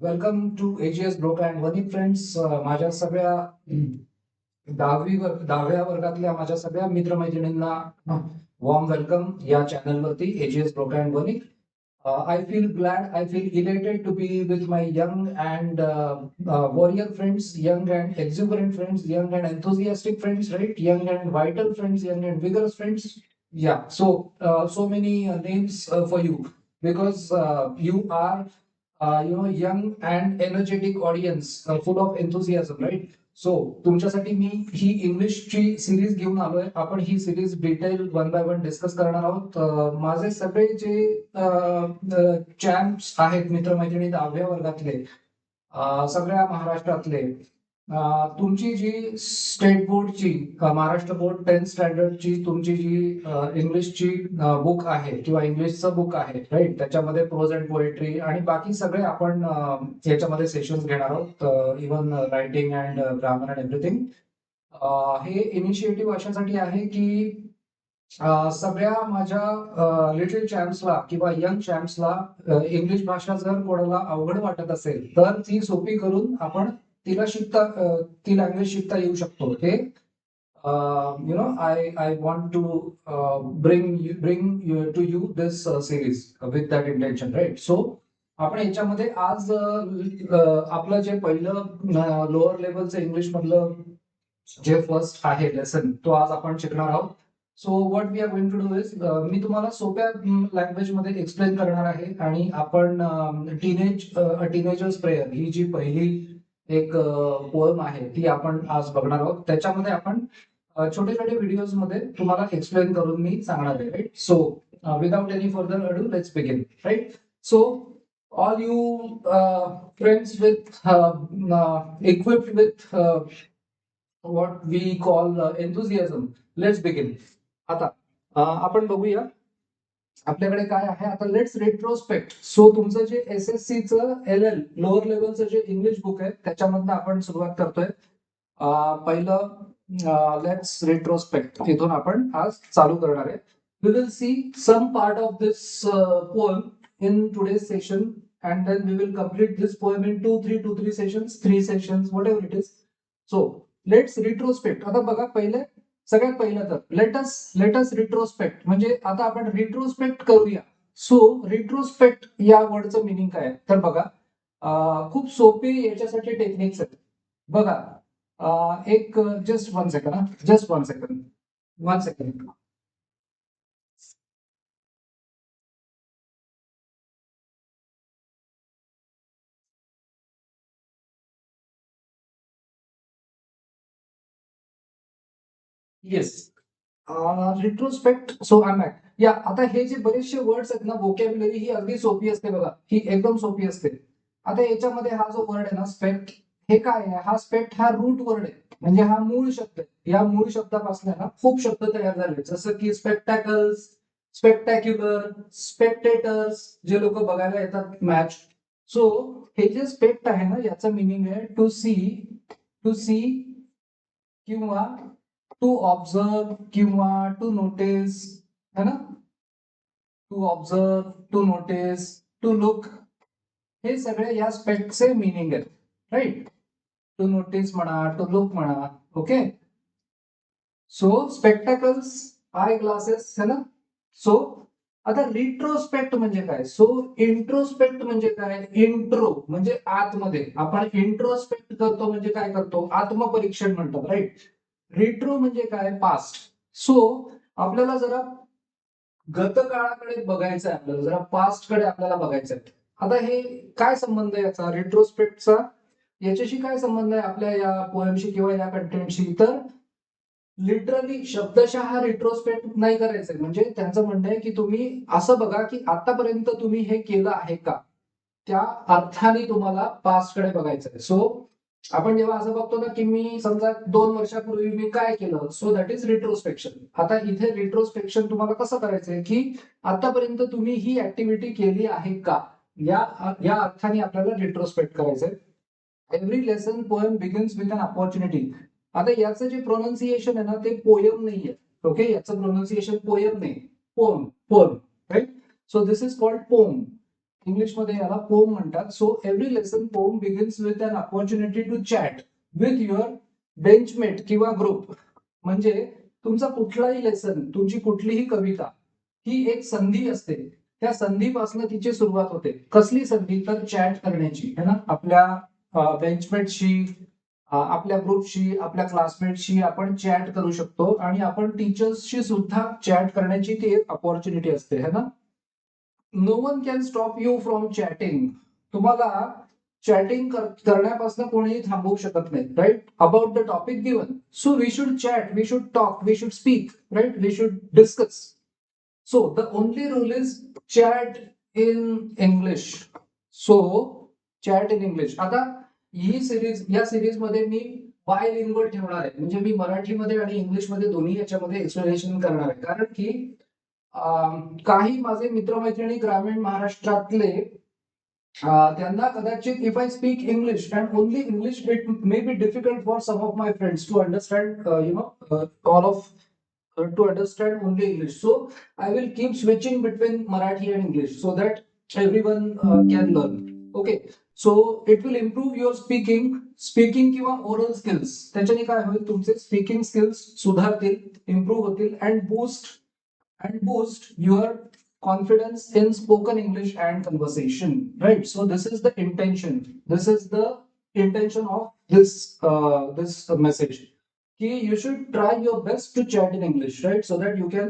Welcome to AGS Brook and Vani friends. माझ्या सगळ्या दहाव्या वर्गातल्या माझ्या सगळ्या मित्रमैत्रिणींना वॉर्म वेलकम या चॅनलवरती AGS Brook and Vani. I feel glad, I feel elated to be with my young and warrior friends, young and exuberant friends, young and enthusiastic friends, right? Young and vital friends, young and vigorous friends. Yeah, so many names for you because you are young and energetic audience, full of enthusiasm, right? So तुमच्यासाठी मी ही इंग्लिशची series घेऊन आलोय. आपण ही series detail one by one discuss करणार आहोत. माझे सगळे जे चॅम्प्स आहेत मित्रमैत्रिणी 10व्या वर्गातले, सगळ्या महाराष्ट्रातले, तुमची जी स्टेट बोर्डची महाराष्ट्र बोर्ड 10th स्टँडर्डची तुमची जी इंग्लिशची बुक आहे किंवा इंग्लिशचं बुक आहे, राईट, त्याच्यामध्ये प्रोज अँड पोएट्री आणि बाकी सगळे आपण याच्यामध्ये सेशन्स घेणार आहोत, even writing and grammar and everything. हे इनिशिएटिव्ह अशासाठी आहे की सगळ्या माझ्या लिटिल चॅम्प्सला किंवा यंग चॅम्प्सला इंग्लिश भाषा जर कोणाला अवघड वाटत असेल तर ती सोपी करून आपण तिला शिकता ती लँग्वेज शिकता येऊ शकतो. हे I want to bring to you this series with that intention, right? So आपण याच्यामध्ये आज आपलं जे पहिलं लोअर लेवलचं इंग्लिश मधलं जे फर्स्ट आहे लेसन तो आज आपण शिकणार आहोत. So what we are going to do is, मी तुम्हाला सोप्या लँग्वेज मध्ये एक्सप्लेन करणार आहे आणि आपण टीनेजर्स प्रेयर ही जी पहिली एक पोएम आहे ती आपण आज बघणार आहोत. त्याच्यामध्ये आपण छोटे छोटे व्हिडिओज मध्ये तुम्हाला एक्सप्लेन करून मी सांगणार आहे, right? So without any further ado let's begin, right? So all you friends with equipped with what we call enthusiasm, let's begin. आता आपण बघूया आपल्याकडे काय आहे. आता लेट्स रेट्रोस्पेक्ट. सो तुमचं जे SSC चं LL लोअर लेवलचं जे इंग्लिश बुक आहे त्याच्यामधनं आपण सुरुवात करतोय. पहिलं लेट्स रेट्रोस्पेक्ट इथून आपण आज चालू करणार आहे. We will see some part of this poem in today's session and then we will complete this poem in 2 3 sessions, 3 sessions, whatever it is. So let's retrospect. आता बघा पहिले सगळ्यात पहिलं तर लेटस रिट्रोस्पेक्ट म्हणजे आता आपण रिट्रोस्पेक्ट करूया. सो रिट्रोस्पेक्ट या वर्डचं मिनिंग काय आहे तर बघा, खूप सोपी याच्यासाठी टेक्निक्स आहेत. बघा, एक just one second. Yes, retrospect. So I back. या आता हे जे बरेचसे वर्ड्स आहेत ना, वोकॅब्युलरी ही अगदी सोपी असते बघा, ही एकदम सोपी असते. आता याच्यामध्ये हा जो वर्ड आहे ना स्पेक्ट, हे काय आहे? हा स्पेक्ट हा रूट वर्ड आहे, म्हणजे हा मूळ शब्द आहे. या मूळ शब्दापासून ना खूप शब्द तयार झाले, जसं की स्पेक्टॅकल्स, स्पेक्टॅक्युलर, स्पेक्टेटर्स, जे लोक बघायला येतात मॅच. सो हे जे स्पेक्ट आहे ना याचं मिनिंग आहे टू सी किंवा टू ऑब्झर्व किंवा टू नोटीस, है ना? To observe, to notice, to look, हे सगळे या स्पेक्टचे मिनिंग आहेत, राईट? टू नोटीस म्हणा, टू लुक म्हणा, okay? So spectacles, eye glasses, है ना? सो आता रिट्रोस्पेक्ट म्हणजे काय? सो इंट्रोस्पेक्ट म्हणजे काय? इंट्रो म्हणजे आतमध्ये. आपण इंट्रोस्पेक्ट करतो म्हणजे काय करतो? आत्मपरीक्षण म्हणतात, राईट? रिट्रो म्हणजे काय? पास्ट. सो आपल्याला जरा गतकाळाकडे बघायचं आहे, आपल्याला जरा पास्ट कडे आपल्याला बघायचं आहे. आता हे काय संबंध आहे याचा रिट्रोस्पेक्टचा? याच्याशी काय संबंध आहे आपल्या या पोएमशी किंवा या कंटेंटशी? तर लिटरली शब्दशः हा रिट्रोस्पेक्ट नाही करायचंय. म्हणजे त्यांचं म्हणणं आहे की तुम्ही असं बघा की आतापर्यंत तुम्ही हे केलं आहे का, त्या अर्थाने तुम्हाला पास्ट कडे बघायचंय. सो आपण जेव्हा असं बघतो ना की मी समजा 2 वर्षापूर्वी मी काय केलं, सो दॅट इज रिट्रोस्पेक्शन. आता इथे रिट्रोस्पेक्शन तुम्हाला कसं करायचंय की आतापर्यंत तुम्ही ही ऍक्टिव्हिटी केली आहे का, या या अर्थाने आपल्याला रिट्रोस्पेक्ट करायचंय. Every lesson poem begins with an opportunity. आता याचं जे प्रोनाउन्सिएशन आहे ना ते पोयम नाहीये, ओके? याचं प्रोनाउन्सिएशन पोयम नाही, poem, right? So this is called poem. इंग्लिशमध्ये याला पोम म्हणतात. So every lesson poem begins with an opportunity to chat with your benchmate किंवा ग्रुप. म्हणजे तुमचा कुठलाही लेसन, तुमची कुठलीही कविता ही एक संधी असते. त्या संधीपासून तिची सुरुवात होते. कसली संधी? तर चॅट करण्याची, है ना. आपल्या बेंचमेटशी, आपल्या ग्रुपशी, आपल्या क्लासमेटशी आपण चॅट करू शकतो आणि आपण टीचर्सशी सुद्धा चॅट करण्याची ती एक अपॉर्च्युनिटी असते, है ना. No one can stop you from chatting. तुम्हाला चॅटिंग करण्यापासून कोणीही थांबवू शकत नाही, right. About the topic given. So we should chat, we should talk, we should speak, right. We should discuss. So the only rule is chat in English. So chat in English. आता या series मध्ये मी bilingual ठेवणार आहे, म्हणजे मी मराठीमध्ये आणि इंग्लिशमध्ये दोन्ही याच्यामध्ये एक्सप्लेनेशन करणार आहे. कारण की काही माझे मित्रमैत्रिणी ग्रामीण महाराष्ट्रातले, त्यांना कदाचित if I speak English and only English, it may be difficult for some of my friends to understand, all of to understand only English. So I will keep switching between Marathi and English so that everyone can learn. Okay. So it will improve your speaking किंवा oral skills. त्याच्याने काय होईल? तुमचे speaking skills सुधारतील, improve होतील and boost your confidence in spoken English and conversation. Right. So this is the intention. This is the intention of this message. You should try your best to chat in English, right? So that you can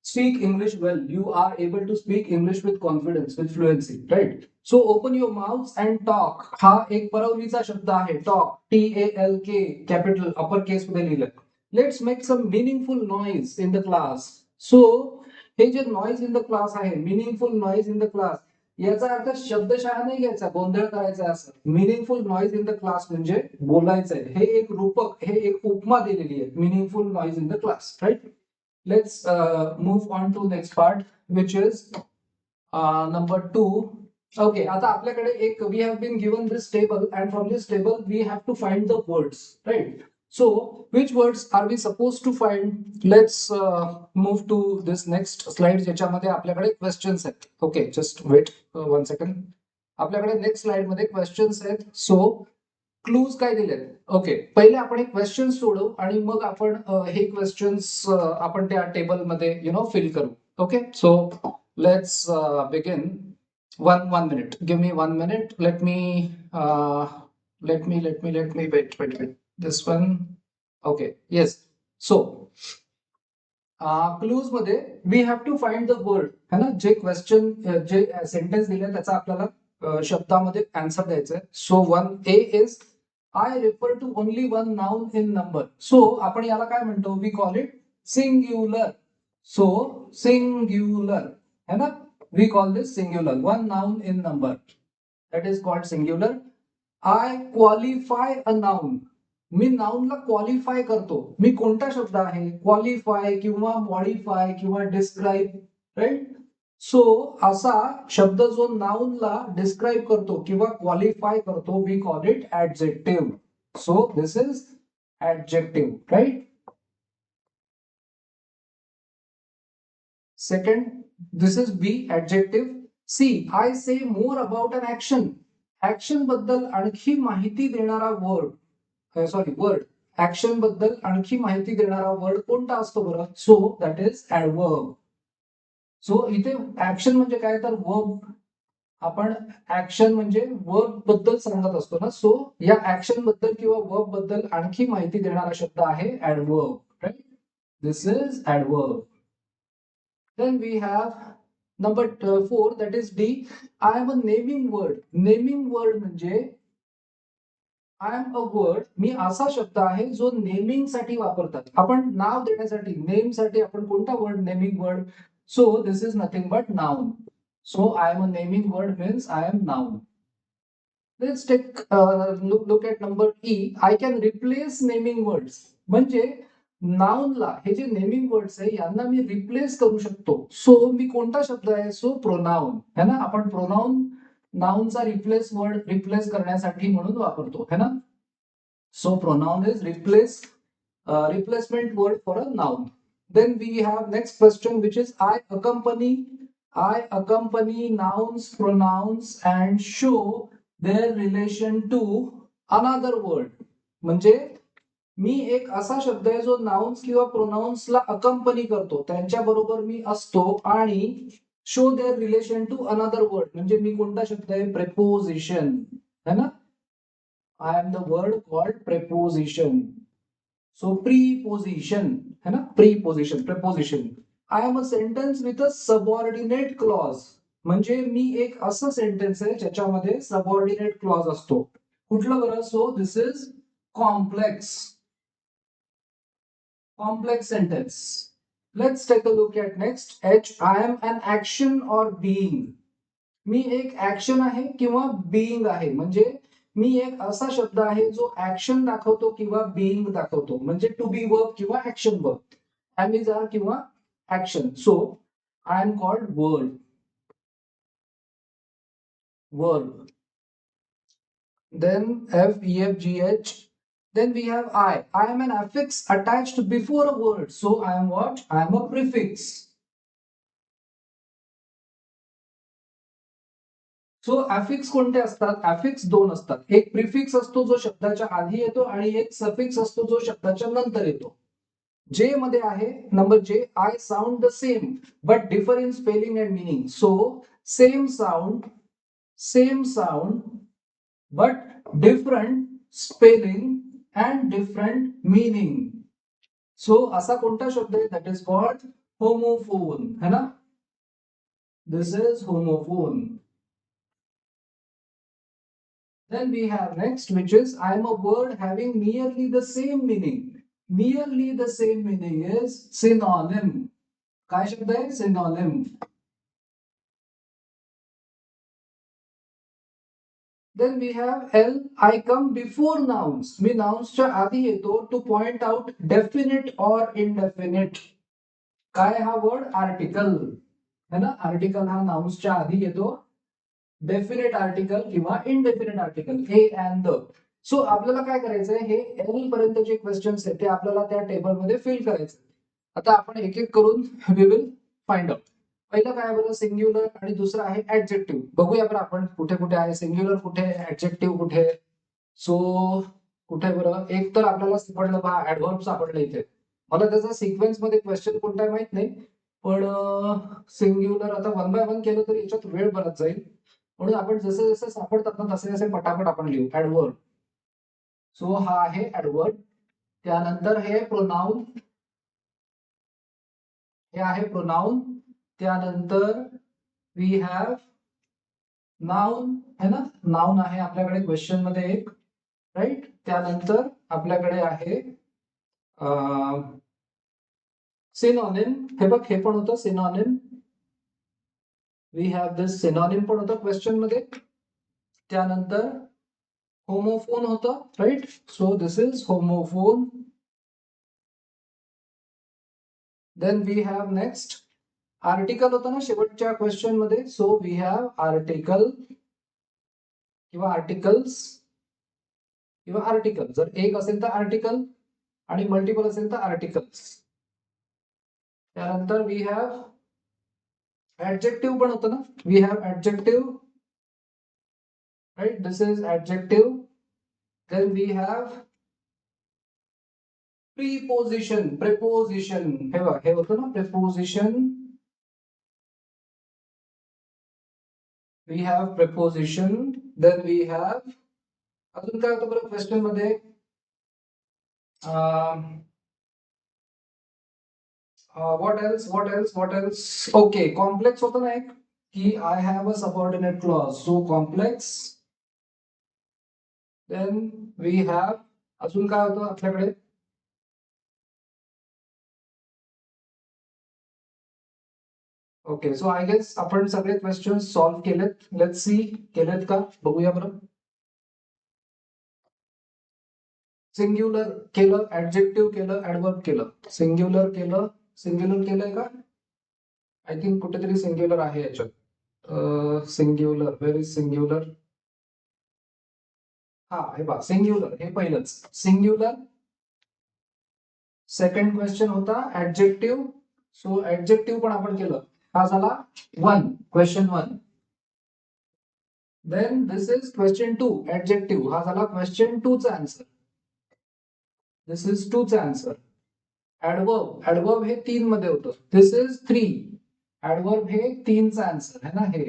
speak English well. You are able to speak English with confidence, with fluency, right? So open your mouths and talk. हा एक परवलीचा शब्द आहे, talk. TALK, capital upper case मध्ये लिहिलं. Let's make some meaningful noise in the class. So हे जे noise in the class आहे, meaningful noise in the class, याचा अर्थ शब्दशः नाही घ्यायचा, गोंधळ करायचा असं. Meaningful noise in the class म्हणजे बोलायचंय. हे एक रूपक, हे एक उपमा दिलेली आहे, meaningful noise in the class, right. Let's move on to next part which is number 2. Okay, आता आपल्याकडे एक, we have been given this table and from this table we have to find the words, right. So, which words are we supposed to find? Let's move to this next slide. ज्याच्यामध्ये आपल्याकडे questions आहेत. Okay, just wait 1 second. आपल्याकडे next slide मध्ये questions आहेत. So clues काय दिलेत? Okay, पहिले आपण एक क्वेश्चन सोडवू आणि मग आपण हे क्वेश्चन्स आपण त्या टेबल मध्ये फिल करू. Okay, so let's begin. One minute. Give me 1 minute. Let me wait. This one. Okay. Yes. So, clues मध्ये we have to find the word, है ना. जे क्वेश्चन, जे सेंटेन्स दिले त्याचा आपल्याला शब्दामध्ये आन्सर द्यायचा आहे. So 1A is I refer to only one noun in number. So आपण याला काय म्हणतो? We call it singular. So singular, है ना. We call this singular. One noun in number, that is called singular. I qualify a noun. मी नाउनला qualify करतो. मी कोणता शब्द आहे? क्वालिफाय किंवा मॉडिफाय किंवा डिस्क्राईब, राईट. सो असा शब्द जो नाउनला डिस्क्राईब करतो किंवा क्वालिफाय करतो, we call it adjective. So this is adjective, right. Second, this is B, adjective. C, I say more about an action. Action बद्दल आणखी माहिती देणारा वर्ड, वर्ड. ऍक्शन बद्दल आणखी माहिती देणारा वर्ड कोणता असतो बरं? So that is adverb. So इथे ऍक्शन म्हणजे काय? तर वर्ब. आपण ऍक्शन म्हणजे वर्ब बद्दल सांगत असतो ना. सो या ऍक्शन बद्दल किंवा वर्ब बद्दल आणखी माहिती देणारा शब्द आहे adverb, right. This is adverb. Then we have number 4, that is D. I am a naming word. Naming word म्हणजे आय एम अ वर्ड, मी असा शब्द आहे जो नेमिंग साठी वापरतात. आपण नाव देण्यासाठी, नेम साठी आपण कोणता word? Naming word. So this is nothing but noun. So I am a naming word means I am noun. Let's take look at number E. I can replace naming words. म्हणजे नाउनला, हे जे naming words आहे यांना मी replace करू शकतो. So मी कोणता शब्द आहे? सो प्रोनाउन, है ना. आपण प्रोनाउन नाउनचा रिप्लेस वर्ड रिप्लेस करण्यासाठी म्हणून वापरतो, है ना. So pronoun is replacement word for a noun. Then we have next question which is I accompany I accompany nouns, pronouns and show their relation to another word. म्हणजे मी एक असा शब्द आहे जो नाउन्स किंवा प्रोनाउन्सला अकंपनी करतो, त्यांच्या बरोबर मी असतो आणि show their relation to another word. म्हणजे मी कोणता शब्द आहे? प्रेपोजिशन है ना. I am the word called preposition. So preposition है ना, preposition preposition. I am a sentence with a subordinate clause. म्हणजे मी एक असं सेंटेन्स आहे ज्याच्यामध्ये सबऑर्डिनेट क्लॉज असतो. कुठलं बरं? So this is complex. Complex sentence. Let's take a look at next. H. I am an action or being. मी एक ऍक्शन आहे किंवा बीइंग आहे. म्हणजे मी एक असा शब्द आहे जो ऍक्शन दाखवतो किंवा बीइंग दाखवतो. म्हणजे टू बी वर्ब किंवा action verb. Am is are किंवा action. So I am called word. Verb. Then F E F G H. Then we have I. I am an affix attached before a word. So I am what? I am a prefix. So affix कोणते असतात? Affix दोन असतात. एक prefix असतो जो शब्दाच्या आधी येतो आणि एक सफिक्स असतो जो शब्दाच्या नंतर येतो. जे मध्ये आहे नंबर जे. I sound the same but differ in spelling and meaning. So same sound but different spelling and different meaning. So असा कोणता शब्द आहे? दॅट इज कॉल्ड होमोफोन है ना. This is homophone. Then we have next, which is I am a word having nearly the same meaning. Nearly the same meaning is synonym. काय शब्द आहे? Synonym. Then we have L. I come before nouns. मी nounsच्या आधी येतो to point out definite or indefinite. काय हा word? Article. है ना. Article हा nounsच्या आधी येतो. डेफिनेट आर्टिकल किंवा indefinite article. A and the. So आपल्याला काय करायचंय? हे एल पर्यंत जे क्वेश्चन्स आहेत ते आपल्याला त्या टेबलमध्ये फिल करायचे. आता आपण एक एक करून वी विल फाइंड आउट. पहिलं काय बरं? सिंग्युलर आणि दुसरं आहे ऍडजेक्टिव्ह. बघूया बरं आपण कुठे कुठे आहे सिंग्युलर, कुठे ऍडजेक्टिव्ह, कुठे. सो कुठे बरं? एक तर आपल्याला सापडलं पहा, ऍडव्हर्ब सापडलं इथे. मला त्याचा सिक्वेन्स मध्ये क्वेश्चन कोणता आहे माहित नाही, पण सिंग्युलर आता वन बाय वन केलं तरी याच्यात वेळ बराच जाईल. म्हणून आपण जसे जसे सापडतात ना तसे जसे पटापट आपण लिहू. ऍडवर्ब. सो हा आहे ऍडवर्ब. त्यानंतर हे प्रोनाउन. हे आहे प्रोनाउन. त्यानंतर वी हॅव नाउन है ना. नाउन आहे आपल्याकडे क्वेश्चन मध्ये एक, राईट. त्यानंतर आपल्याकडे आहे सिनॉनिम. हे बघ, हे पण होतं synonym. We have this synonym पण होतं क्वेश्चन मध्ये. त्यानंतर होमोफोन होतं, right. So this is homophone. Then we have next article होतं ना शेवटच्या क्वेश्चन मध्ये. सो वी हॅव आर्टिकल किंवा आर्टिकल्स किंवा आर्टिकल. जर एक असेल तर आर्टिकल आणि मल्टिपल असेल तर आर्टिकल्स. त्यानंतर वी हॅव ऍडजेक्टिव्ह पण होतं ना. We have adjective, right. This is adjective. Then we have preposition, preposition. हे बघा, हे होतं ना preposition. We have preposition. Then we have अजून काय होतं बरं क्वेश्चन मध्ये? What else, what else, what else. Okay, complex होतं ना एक, की I have a subordinate clause. So complex. Then we have अजून काय होतं आपल्याकडे? ओके, सो आय गेस आपण सगळे क्वेश्चन सॉल्व्ह केलेत. लेट्स सी, केलेत का बघूया बरं. सिंग्युलर केलं, ऍडजेक्टिव्ह केलं, ऍडवर्ब केलं. सिंग्युलर केलं. सिंग्युलर केलंय का? आय थिंक कुठेतरी सिंग्युलर आहे याच्यात. Singular, where is singular? हा, हे पहा सिंग्युलर. हे पहिलंच सिंग्युलर. सेकंड क्वेश्चन होता ऍडजेक्टिव्ह. सो ऍडजेक्टिव्ह पण आपण केलं. हा झाला 1, question 1. Then this is question 2, adjective. हा झाला क्वेश्चन 2 चा आन्सर. दिस इज 2 चा आन्सर. ऍडवर्ब, ऍडवर्ब हे 3 मध्ये होतं. दिस इज 3. ऍडवर्ब हे 3 चा आन्सर है ना हे.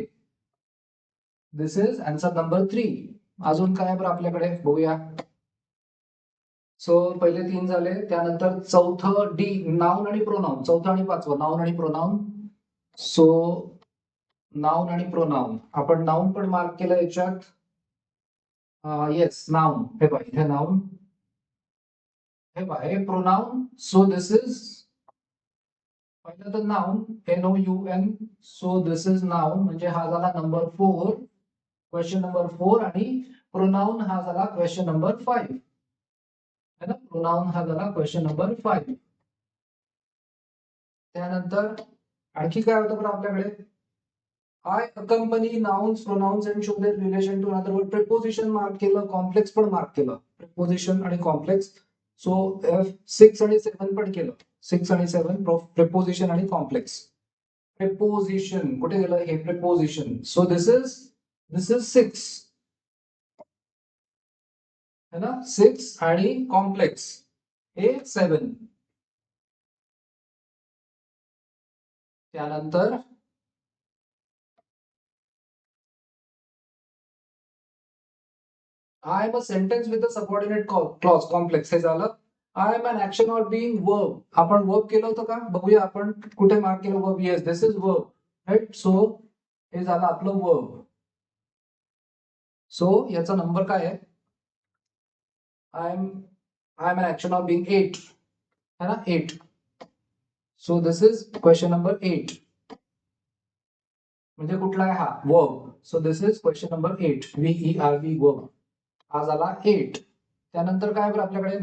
दिस इज आन्सर नंबर 3. अजून काय बरं आपल्याकडे बघूया. सो पहिले 3 झाले. त्यानंतर चौथं डी, नाउन आणि प्रोनाउन. चौथं आणि पाचवं नाउन आणि प्रोनाउन. सो नाउन आणि प्रोनाउन. आपण नाउन पण मार्क केलं याच्यात. Yes, noun. हे बघा इथे नाउन. हे बघा हे प्रोनाउन. सो दिस इज पहिलं तर noun, NOUN. So this is noun, म्हणजे हा झाला नंबर 4, क्वेश्चन नंबर 4. आणि प्रोनाउन हा झाला क्वेश्चन नंबर 5 है ना. प्रोनाउन हा झाला क्वेश्चन नंबर 5. त्यानंतर आणखी काय होतं बरं आपल्याकडे. I accompany nouns, pronouns and show their relation to another word. Preposition mark केलं, कॉम्प्लेक्स पण मार्क केलं. प्रिपोजिशन आणि कॉम्प्लेक्स. सो F6 आणि 7 पण केलं. 6 आणि 7 प्रिपोजिशन आणि कॉम्प्लेक्स. प्रिपोजिशन कुठे गेलं हे प्रिपोजिशन. सो दिस इज 6 है ना. 6 आणि कॉम्प्लेक्स हे 7. त्यानंतर I am a sentence with a subordinate clause, complex हे झालं. I am an action or being verb. आपण वर्ब केलं होतं का बघूया आपण कुठे मार्क केलं verb. Yes, this is verb right. So हे झालं आपलं वर्ब. सो याचा नंबर काय आहे. I am an action or being 8 है ना, 8. So this is question number 8. म्हणजे कुठला आहे हा verb. So this is question number 8, VERB verb. हा झाला 8. त्यानंतर काय बरं आपल्याकडे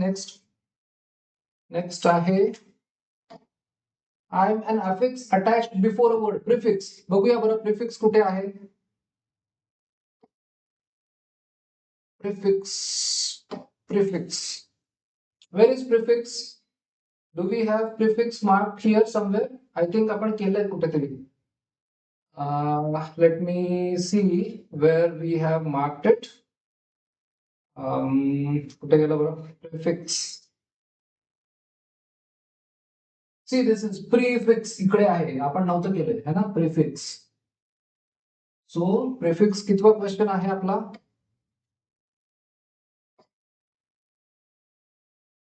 नेक्स्ट आहे I am an affix attached before a word. Prefix बघूया बरं, प्रिफिक्स कुठे आहे. Prefix, prefix. Where is prefix. Do we have prefix mark here somewhere. I think आपण केलंय कुठेतरी. Let me see where we have marked it. कुठे गेलं बरं prefix. See this is prefix, इकडे आहे. आपण नव्हतं केलंय है ना प्रीफिक्स. सो प्रीफिक्स कितवा क्वेश्चन आहे आपला.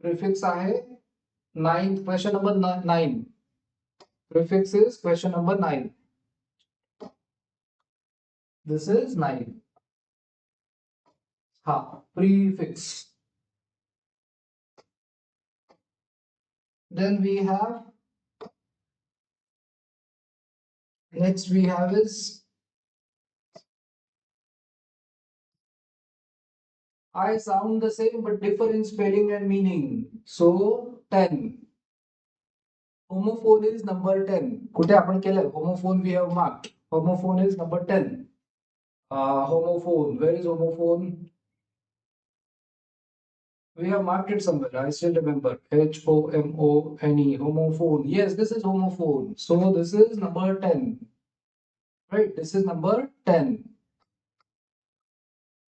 प्रीफिक्स आहे 9th, question number 9. Prefix is question number 9. This is 9. हा prefix. Then we have next we have is I sound the same but differ in spelling and meaning. So 10. Homophone is number 10. कुठे आपण केलंय homophone we have marked. Homophone is number 10. Homophone. Where is homophone? We have marked it somewhere. I still remember. HOMONE. Homophone. Yes, this is homophone. So this is number 10. Right. This is number 10.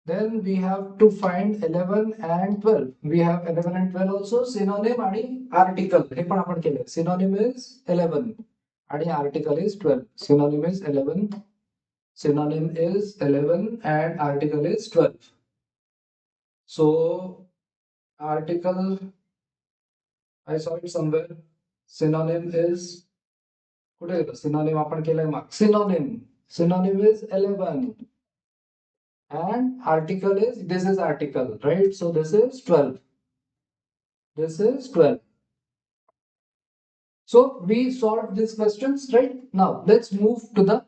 Then we have to find 11 and 12. We have 11 and 12 also. Synonym and article. हे पण आपण केलं. Synonym is 11 and article is 12. Synonym is 11. Synonym is 11 and article is 12. So article, I saw it somewhere. Synonym is कुठे गेलं. Synonym आपण केलंय mark. Synonym is 11. And article is, this is article, right? So this is 12. This is 12. So we solved these questions, right? Now let's move to the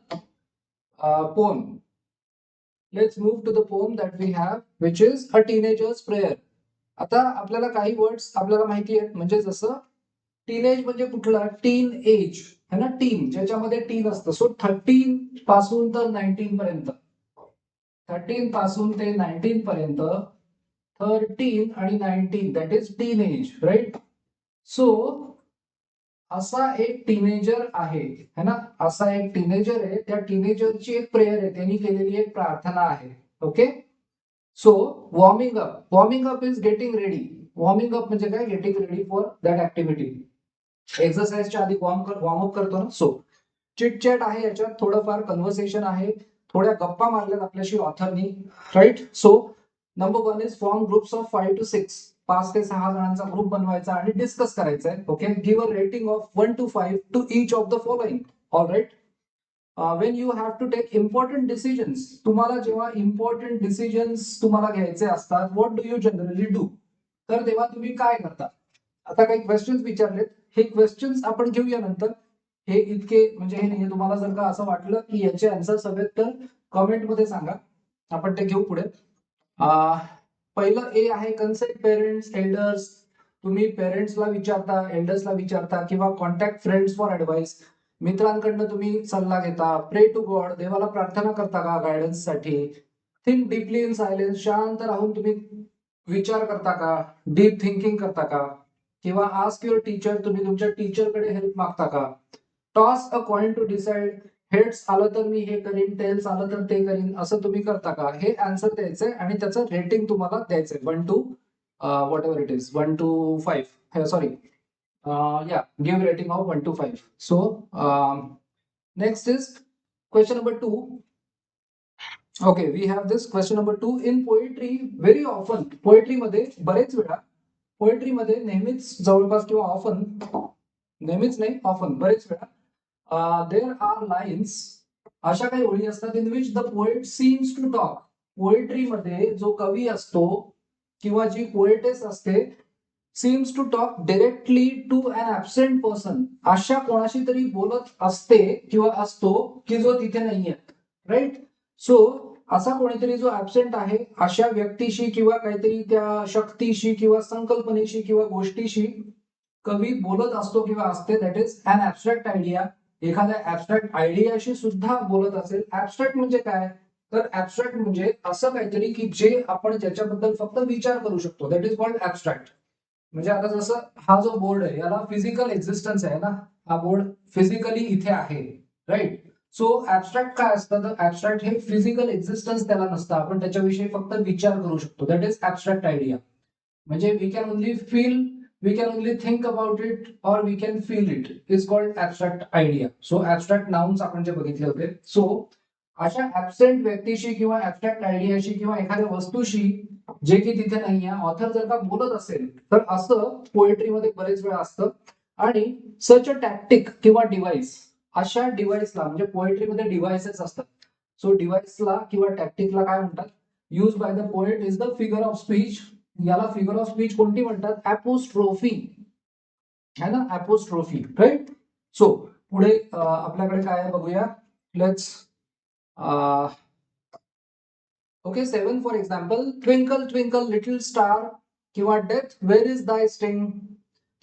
poem. Let's move to the poem that we have, which is A Teenager's Prayer. आता आपल्याला काही words आपल्याला माहिती आहेत. म्हणजे जसं teenage म्हणजे कुठला, टीन एज है ना, टीन ज्याच्यामध्ये टीन असतं. सो 13 पासून तर 19 पर्यंत, 13 पासून ते 19 पर्यंत 13 आणि 19 that is teen age, right. So असा एक टीनेजर आहे है ना, असा एक टीनेजर आहे, त्या टीनेजरची एक प्रेयर आहे, त्यांनी केलेली एक प्रार्थना आहे. Okay, so warming up is getting ready. Warming up म्हणजे काय, getting ready for that activity. एक्सरसाइजच्या आधी वॉर्म अप करतो ना. सो चिटचॅट आहे याच्यात, थोडंफार कन्व्हर्सेशन आहे, थोड्या गप्पा मारल्यात आपल्याशी ऑथरनी, right. So number 1 is form groups of 5 to 6. 5 ते 6 जणांचा ग्रुप बनवायचा आणि डिस्कस करायचा आहे. Okay, give a rating of 1 to 5 to each of the following. All right. When you have to take important decisions, तुम्हाला जेव्हा इम्पॉर्टंट डिसिजन्स तुम्हाला घ्यायचे असतात, what do you generally do, तर तेव्हा तुम्ही काय करता. आता काही क्वेश्चन्स विचारलेत, हे क्वेश्चन्स आपण घेऊया नंतर. हे इतके म्हणजे हे नाही, तुम्हाला जर का असं वाटलं की याचे आन्सर्स हवेत तर कमेंटमध्ये सांगा, आपण ते घेऊ पुढे. पहिलं ए आहे कन्सल्ट पेरेंट्स एल्डर्स. तुम्ही पेरेंट्सला विचारता, एल्डर्सला विचारता किंवा कॉन्टॅक्ट फ्रेंड्स फॉर ऍडवाइस. मित्रांकडनं तुम्ही सल्ला घेता. प्रे टू गॉड, देवाला प्रार्थना करता का गायडन्स साठी. थिंक डीपली इन सायलेन्स, शांत राहून तुम्ही विचार करता का, डीप थिंकिंग करता का. किंवा आस्क युअर टीचर, तुम्ही तुमच्या टीचरकडे हेल्प मागता का. Toss a coin to decide, heads आलं तर मी हे करीन, टेल्स आलं तर ते करीन, असं तुम्ही करता का. हे आन्सर द्यायचंय आणि त्याचं रेटिंग तुम्हाला द्यायचंय 1 to whatever it is, 1 to 5. Sorry, you give rating of 1 to 5. So next is question number 2. Okay, we have this question number 2. In poetry very often, पोएट्रीमध्ये बरेच वेळा, पोएट्रीमध्ये नेहमीच जवळपास किंवा ऑफन, नेहमीच नाही ऑफन, बरेच वेळा देर आर लाईन्स, अशा काही ओळी असतात in which the poet seems to talk. पोएट्रीमध्ये जो कवी असतो किंवा जी पोएटेस असते, seems to talk directly to an absent person, अशा कोणाशी तरी बोलत असते किंवा असतो की जो तिथे नाहीये, राईट. सो असा कोणीतरी जो ऍबसेंट आहे, अशा व्यक्तीशी किंवा काहीतरी त्या शक्तीशी किंवा संकल्पनेशी किंवा गोष्टीशी कवी बोलत असतो किंवा असते, that is an abstract idea. एखाद्या ऍबस्ट्रॅक्ट आयडियाशी सुद्धा बोलत असेल. ऍबस्ट्रॅक्ट म्हणजे काय, तर ऍबस्ट्रॅक्ट म्हणजे असं काहीतरी की जे आपण ज्याच्याबद्दल फक्त विचार करू शकतो, दॅट इज कॉल्ड ऍबस्ट्रॅक्ट. म्हणजे आता जसं हा जो बोर्ड आहे याला फिजिकल एक्झिस्टन्स आहे ना, हा बोर्ड फिजिकली इथे आहे, राईट. सो ऍबस्ट्रॅक्ट काय असतं, तर ऍबस्ट्रॅक्ट हे फिजिकल एक्झिस्टन्स त्याला नसतं, आपण त्याच्याविषयी फक्त विचार करू शकतो, दॅट इज ऍबस्ट्रॅक्ट आयडिया. म्हणजे we can only feel, we can only think about it or we can feel it, is called abstract idea. So abstract nouns आपण जे बघितले होते. सो अशा ऍबसेंट व्यक्तीशी किंवा ऍबस्ट्रॅक्ट आयडियाशी किंवा एखाद्या वस्तूशी जे की तिथे नाहीये, ऑथर जर का बोलत असेल तर असं पोएट्रीमध्ये बरेच वेळा असतं. आणि सच अ टॅक्टिक किंवा डिव्हाइस, अशा डिव्हाइसला म्हणजे पोएट्रीमध्ये डिव्हाइसेस असतात. सो डिव्हाइसला किंवा टॅक्टिकला काय म्हणतात, use by the poet is the figure of speech. याला फिगर ऑफ स्पीच कोणती म्हणतात, ऍपोस्ट्रोफी, है ना, ऍपोस्ट्रोफी, राईट. सो पुढे आपल्याकडे काय आहे बघूया. Let's okay, 7 for example, twinkle twinkle little star किंवा death where is thy sting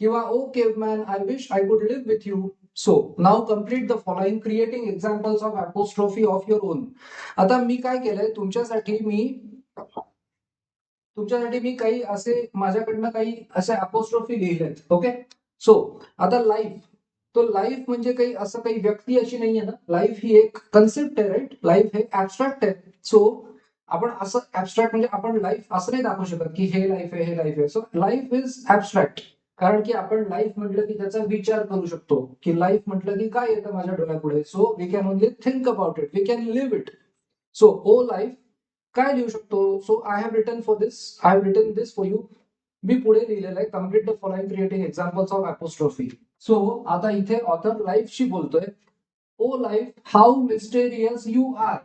किंवा O caveman I wish I could live with you. So now complete the following creating examples of apostrophe of your own. आता मी काय केलंय तुमच्यासाठी, मी काही असे माझ्याकडनं काही असे अपोस्ट्रोफी लिहिलेत. ओके, सो आता लाईफ, तो लाईफ म्हणजे काही असं काही व्यक्ती अशी नाहीये ना, लाईफ ही एक कन्सेप्ट आहे, राईट. लाईफ हे ऍबस्ट्रॅक्ट आहे. सो आपण असं ऍबस्ट्रॅक्ट म्हणजे आपण लाईफ असं नाही दाखवू शकत की हे लाईफ आहे, हे लाईफ आहे. सो लाईफ इज ऍबस्ट्रॅक्ट, कारण की आपण लाईफ म्हटलं की त्याचा विचार करू शकतो, की लाईफ म्हटलं की काय येतं माझ्या डोळ्यापुढे. So we can only think about it, we can live it. So O life काय लिहू शकतो. So I have written for this, I have written this for you. मी पुढे लिहिलेलं आहे, complete the following creating examples of apostrophe. So आता इथे author लाईफशी बोलतोय. O life how mysterious you are,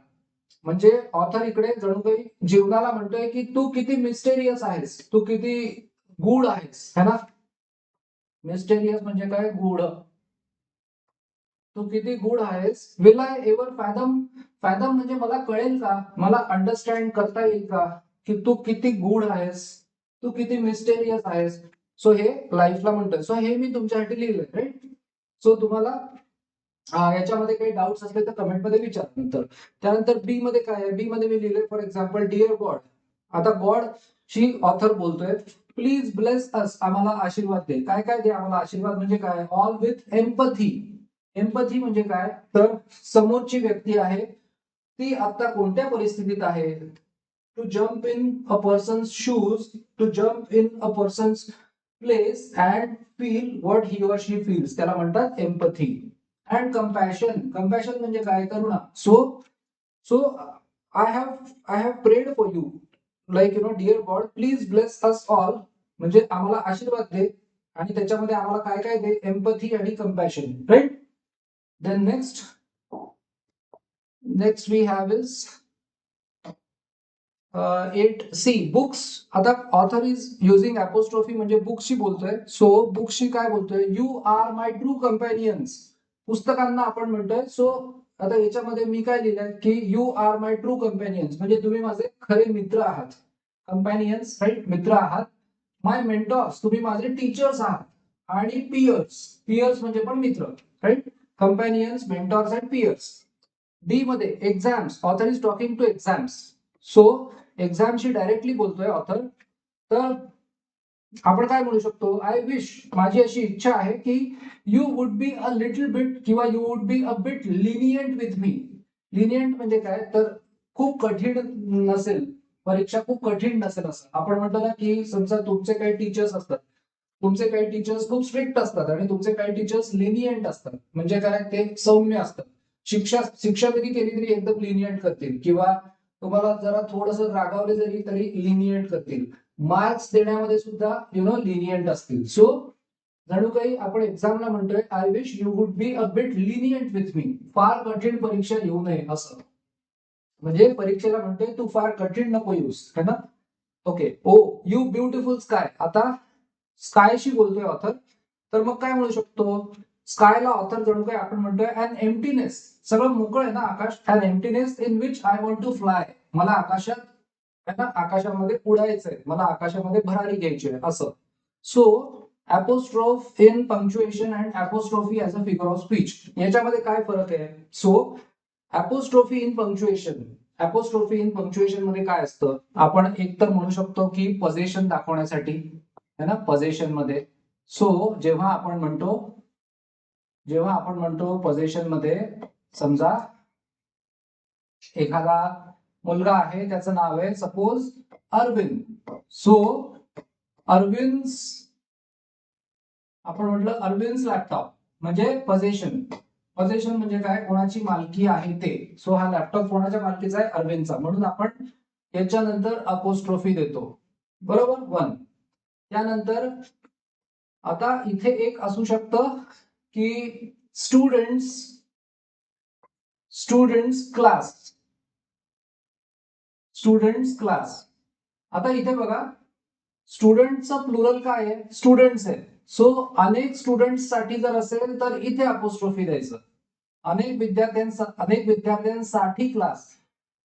म्हणजे ऑथर इकडे जणू काही जीवनाला म्हणतोय की तू किती मिस्टेरियस आहेस, तू किती गूढ आहेस, है ना. मिस्टेरियस म्हणजे काय, गूढ. तू किती गूढ आहेस. विल आय एव्हर फॅदम, फॅदम म्हणजे मला कळेल का, मला अंडरस्टँड करता येईल का की तू किती गूढ आहेस, तू किती मिस्टेरियस आहेस. सो हे लाईफला म्हणतोय. सो हे मी तुमच्यासाठी लिहिलंय, राईट. सो तुम्हाला याच्यामध्ये काही डाऊट्स असले तर कमेंटमध्ये विचार नंतर. त्यानंतर बी मध्ये काय आहे, बी मध्ये मी लिहिलंय फॉर एक्झाम्पल डिअर गॉड. आता गॉड शी ऑथर बोलतोय, प्लीज ब्लेस अस, आम्हाला आशीर्वाद दे. काय काय दे आम्हाला आशीर्वाद म्हणजे काय? All with empathy. एम्पथी म्हणजे काय? तर समोरची व्यक्ती आहे ती आता कोणत्या परिस्थितीत आहे, to jump in a person's shoes, to jump in a person's place and feel what he or she feels, त्याला म्हणतात एम्पथी. अँड कंपॅशन, कंपॅशन म्हणजे काय? करुणा. So I have prayed for you, like dear God please bless us all, म्हणजे आम्हाला आशीर्वाद दे आणि त्याच्यामध्ये आम्हाला काय काय दे? एम्पथी आणि compassion, right. Then next we have is 8C books. आता ऑथर इज युझिंग अपोस्ट्रोफी म्हणजे बुक्सशी बोलतोय. सो बुक्सशी काय बोलतोय? You are my true companions. पुस्तकांना आपण म्हणतोय. सो आता याच्यामध्ये मी काय लिहिलंय की यू आर माय ट्रू कंपॅनियन्स म्हणजे तुम्ही माझे खरे मित्र आहात. कंपॅनियन्स, राईट, मित्र आहात. माय मेंटॉर्स, तुम्ही माझे टीचर्स आहात. आणि पियर्स, पियर्स म्हणजे पण मित्र, right. Companions, mentors and peers. D मध्ये exams, author is talking to exams. So एक्झामशी डायरेक्टली बोलतोय ऑथर. तर आपण काय म्हणू शकतो? आय विश, माझी अशी इच्छा आहे की you would be a little bit किंवा you would be a bit lenient with me. Lenient म्हणजे काय? तर खूप कठीण नसेल, परीक्षा खूप कठीण नसेल असं. आपण म्हणतो ना की समजा तुमचे काही टीचर्स असतात, तुमचे काही टीचर्स खूप स्ट्रिक्ट असतात आणि तुमचे काही टीचर्स लिनियंट असतात. म्हणजे काय? ते सौम्य असतात. शिक्षा जरी केली तरी एकदम लिनियंट करतील, किंवा तुम्हाला जरा थोडस रागावले जरी तरी लिनियंट करतील. मार्क्स देण्यामध्ये सुद्धा लिनियंट असतील. सो जणू काही आपण एक्झामला म्हणतोय I wish you would be a bit lenient with मी. फार कठीण परीक्षा येऊ नये असं. म्हणजे परीक्षेला म्हणतोय तू फार कठीण नको येऊस, है ना. Okay. Oh you beautiful sky. आता स्कायशी बोलतोय ऑथर. तर मग काय म्हणू शकतो? स्कायला ऑथर जणू काय आपण म्हणतोय अन एम्प्टीनेस. सगळं मोकळं आहे ना आकाश. An emptiness in which I want to fly. मला आकाशात, है ना, आकाशामध्ये उडायचंय, मला आकाशामध्ये भरारी घ्यायची आहे असं. So apostrophe in punctuation and apostrophe as a figure of speech, याच्यामध्ये काय फरक आहे? So apostrophe in punctuation, apostrophe in punctuation मध्ये काय असतं? आपण एकतर म्हणू शकतो की पोझिशन दाखवण्यासाठी, है ना, पोझिशन मध्ये. सो जेव्हा आपण म्हणतो पोझिशन मध्ये, समजा एखादा मुलगा आहे, त्याचं नाव आहे सपोज अरविंद. सो अरविंद, आपण म्हटलं अरविंद लॅपटॉप म्हणजे पोझिशन. पोझिशन म्हणजे काय? कोणाची मालकी आहे ते. सो हा लॅपटॉप कोणाच्या मालकीचा आहे? अरविंदचा. म्हणून आपण याच्यानंतर अपोस्ट्रोफी देतो, बरोबर. 1. त्यानंतर आता इथे एक असू शकतं की स्टुडंट्स, क्लास, स्टुडंट्स क्लास. आता इथे बघा, स्टुडंटचं प्लुरल काय आहे? स्टुडंट्स आहे. सो अनेक स्टुडंट्स साठी जर असेल तर इथे अपोस्ट्रोफी द्यायचं. अनेक विद्यार्थ्यांसाठी क्लास.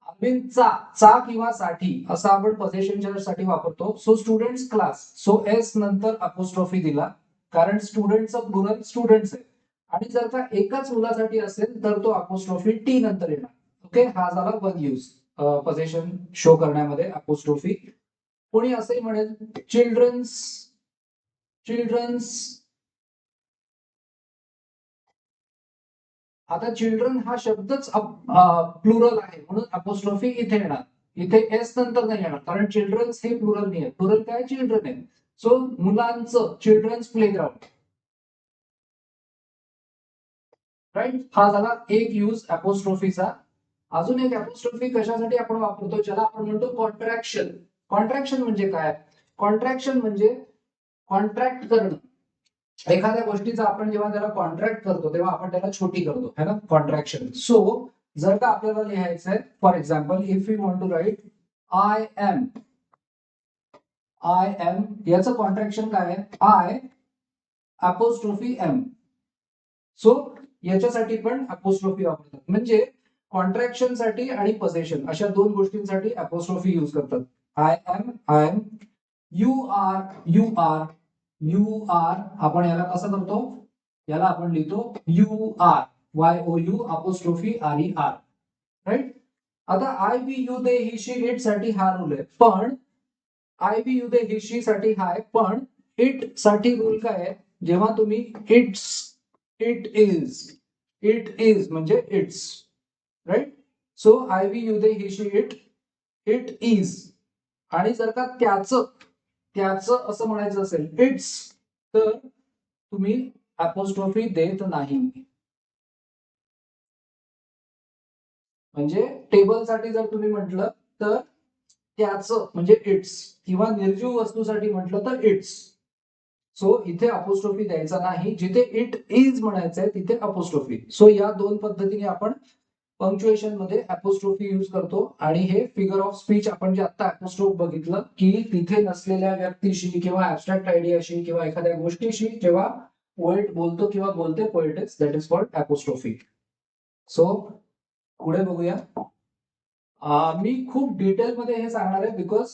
अरविंदचा, चा किंवा साठी असं आपण पोझिशनच्या साठी वापरतो. So students class. So S नंतर अपोस्ट्रोफी दिला, कारण स्टुडंटचं प्लुरल स्टुडंट्स आहे. आणि जर का एकाच मुलासाठी असेल तर तो अपोस्ट्रोफी टी नंतर येणार. ओके, हा झाला वन यूज पोझिशन शो करण्यामध्ये अपोस्ट्रोफी. कोणी असंही म्हणेल चिल्ड्रन्स, आता चिल्ड्रन हा शब्दच प्लुरल आहे म्हणून अपोस्ट्रोफी इथे येणार. इथे एस नंतर नाही येणार, कारण चिल्ड्रन्स हे प्लुरल नाही आहे. प्लुरल काय? चिल्ड्रन आहे. सो मुलांचं, चिल्ड्रन्स प्लेग्राउंड, राईट. हा झाला एक यूज अपोस्ट्रोफीचा. अजून एक अपोस्ट्रोफी कशासाठी आपण वापरतो? ज्याला आपण म्हणतो कॉन्ट्रॅक्शन. कॉन्ट्रॅक्शन म्हणजे काय? कॉन्ट्रॅक्शन म्हणजे कॉन्ट्रॅक्ट करणं. एखाद्या गोष्टीचा आपण जेव्हा त्याला कॉन्ट्रॅक्ट करतो तेव्हा आपण त्याला छोटी करतो, है ना, कॉन्ट्रॅक्शन. सो जर का आपल्याला लिहायचं आहे, for example if you want to write I am, याचं कॉन्ट्रॅक्शन काय आहे? I apostrophe M. सो याच्यासाठी पण अपोस्ट्रोफी वापरतात. म्हणजे कॉन्ट्रॅक्शन साठी आणि पोझिशन अशा दोन गोष्टींसाठी अपोस्ट्रोफी यूज करतात. आय एम, यू आर, आपण याला कसं करतो? याला आपण लिहितो you are, YOU apostrophe RER, right. आता I we you they he she it साठी हा रूल आहे. पण I we you they he she साठी हाय, पण इट साठी रूल काय आहे, जेव्हा तुम्ही इट्स, इट इज म्हणजे it's, right. So I we you they he she it, it is. आणि जर का त्याचं असं म्हणायचं असेल इट्स, तर तुम्ही अपोस्ट्रोफी देत नाही. म्हणजे टेबलसाठी जर तुम्ही म्हटलं तर त्याचं म्हणजे इट्स, किंवा निर्जीव वस्तूसाठी म्हटलं तर इट्स. सो इथे अपोस्ट्रोफी द्यायचा नाही. जिथे इट इज म्हणायचंय तिथे अपोस्ट्रोफी. सो या दोन पद्धतीने आपण पंक्च्युएशन मध्ये अपोस्ट्रोफी यूज करतो. आणि हे फिगर ऑफ स्पीच आपण जे आता अपोस्ट्रोफ बघितलं, की तिथे नसलेल्या व्यक्तीशी किंवा ऍबस्ट्रॅक्ट आयडियाशी किंवा एखाद्या गोष्टीशी जेव्हा पोएट बोलतो किंवा बोलते poetics, that is called apostrophe. So पुढे बघूया. मी खूप डिटेलमध्ये हे सांगणार आहे, बिकॉज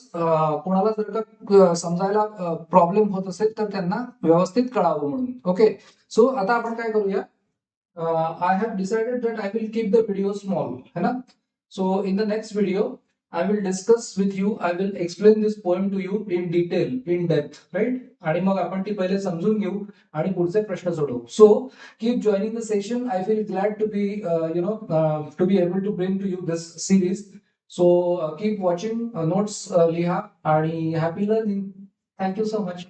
कोणाला जर का समजायला प्रॉब्लेम होत असेल तर त्यांना व्यवस्थित कळावं म्हणून. ओके. सो आता आपण काय करूया. I have decided that I will keep the video small, है ना. So in the next video I will discuss with you, I will explain this poem to you in detail, in depth, right. आणि मग आपण ती पहिले समजून घेऊ आणि पुढचे प्रश्न सोडवू. So keep joining the session. I feel glad to be to be able to bring to you this series. So keep watching, notes लिहा आणि happy learning. Thank you so much.